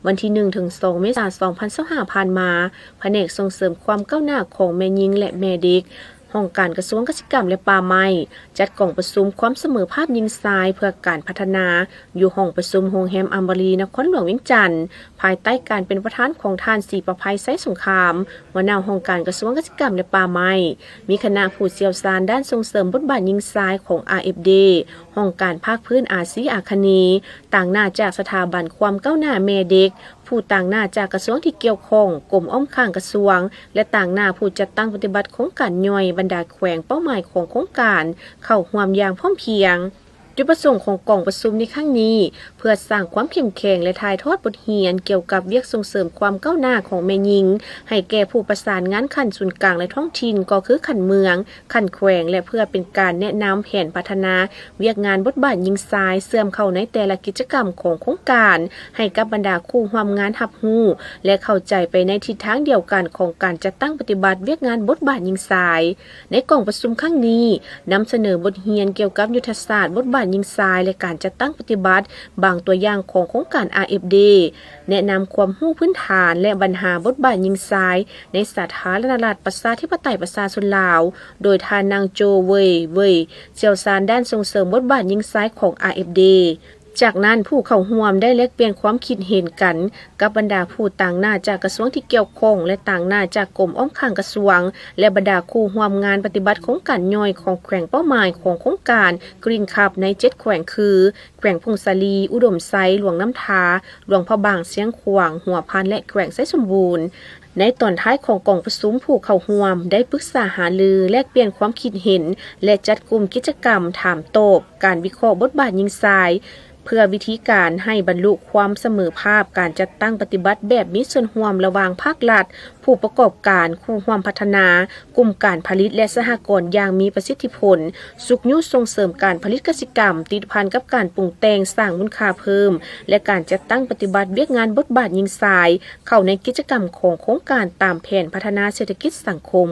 วันที่1 ถึง 2 เมษายน 2025 ผ่านมาแผนกส่งเสริมความก้าวหน้าของแม่หญิงและแม่เด็กห้องการกระทรวงเกษตรกรรมและป่าไม้จัดกล่องประชุมความเสมอภาคหญิงชายเพื่อการพัฒนาอยู่ห้องประชุมโรงแรมอัมบรีนครหลวงเวียงจันทร์ภายใต้การเป็นประธานของท่านศรีประภัยไสสงครามหัวหน้าห้องการกระทรวงเกษตรกรรมและป่าไม้มีคณะผู้เชี่ยวชาญด้านส่งเสริมบทบาทหญิงชายของ RFD ห้องการภาคพื้นอาซีอาคเนย์ต่างหน้าจากสถาบันความก้าวหน้าแม่เด็กผู้ต่างหน้าจากกระทรวงที่เกี่ยวข้องกรมอ้อมข้างกระทรวงและต่างหน้าผู้จัดตั้งปฏิบัติโครงการย่อยบรรดาแขวงเป้าหมายของโครงการเข้าร่วมอย่างพร้อมเพรียงจุดประสงค์ของกล่องประชุมในครั้งนี้เพื่อสร้างความเข้มแข็งและถ่ายทอดบทเรียนเกี่ยวกับเวียกส่งเสริมความก้าวหน้าของแม่หญิงให้แก่ผู้ประสานงานขั้นศูนย์กลางและท้องถิ่นก็คือขั้นเมืองขั้นแขวงและเพื่อเป็นการแนะนำแผนพัฒนาเวียกงานบทบาทหญิงชายเสื่อมเข้าในแต่ละกิจกรรมของโครงการให้กับบรรดาคู่ร่วมงานรับรู้และเข้าใจไปในทิศทางเดียวกันของการจัดตั้งปฏิบัติเวียกงานบทบาทหญิงชายในกล่องประชุมครั้งนี้นำเสนอบทเรียนเกี่ยวกับยุทธศาสตร์บทบาทหญิงชายและการจัดตั้งปฏิบัติบางตัวอย่างของโครงการ RFD แนะนำความรู้พื้นฐานและปัญหาบทบาทหญิงชายในสาธารณรัฐประชาธิปไตยประชาชนลาวโดยทานนางโจเว่ยเชี่ยวชาญด้านส่งเสริมบทบาทหญิงชายของ RFDจากนั้นผู้เข้าร่วมได้แลกเปลี่ยนความคิดเห็นกันกับบรรดาผู้ต่างหน้าจากกระทรวงที่เกี่ยวข้องและต่างหน้าจากกรมอ้อมข้างกระทรวงและบรรดาคู่ร่วมงานปฏิบัติโครงการย่อยของแขวงเป้าหมายของโครงการกรีนคัพใน7แขวงคือแขวงพงศาลีอุดมไซหลวงน้ำทาหลวงพระบางเสียงขวางหัวพันและแขวงไซสมบูรณ์ในตอนท้ายของกล่องประชุมผู้เข้าร่วมได้ปรึกษาหารือแลกเปลี่ยนความคิดเห็นและจัดกลุ่มกิจกรรมถามตอบการวิเคราะห์บทบาทหญิงชายเพื่อวิธีการให้บรรลุความเสมอภาคการจัดตั้งปฏิบัติแบบมีส่วนร่วมระหว่างภาครัฐผู้ประกอบการคู่ร่วมพัฒนากลุ่มการผลิตและสหกรณ์อย่างมีประสิทธิผลสุขยุส่งเสริมการผลิตกสิกรรมติดพันกับการปรุงแต่งสร้างมูลค่าเพิ่มและการจัดตั้งปฏิบัติเวียกงานบทบาทหญิงชายเข้าในกิจกรรมของโครงการตามแผนพัฒนาเศรษฐกิจสังคม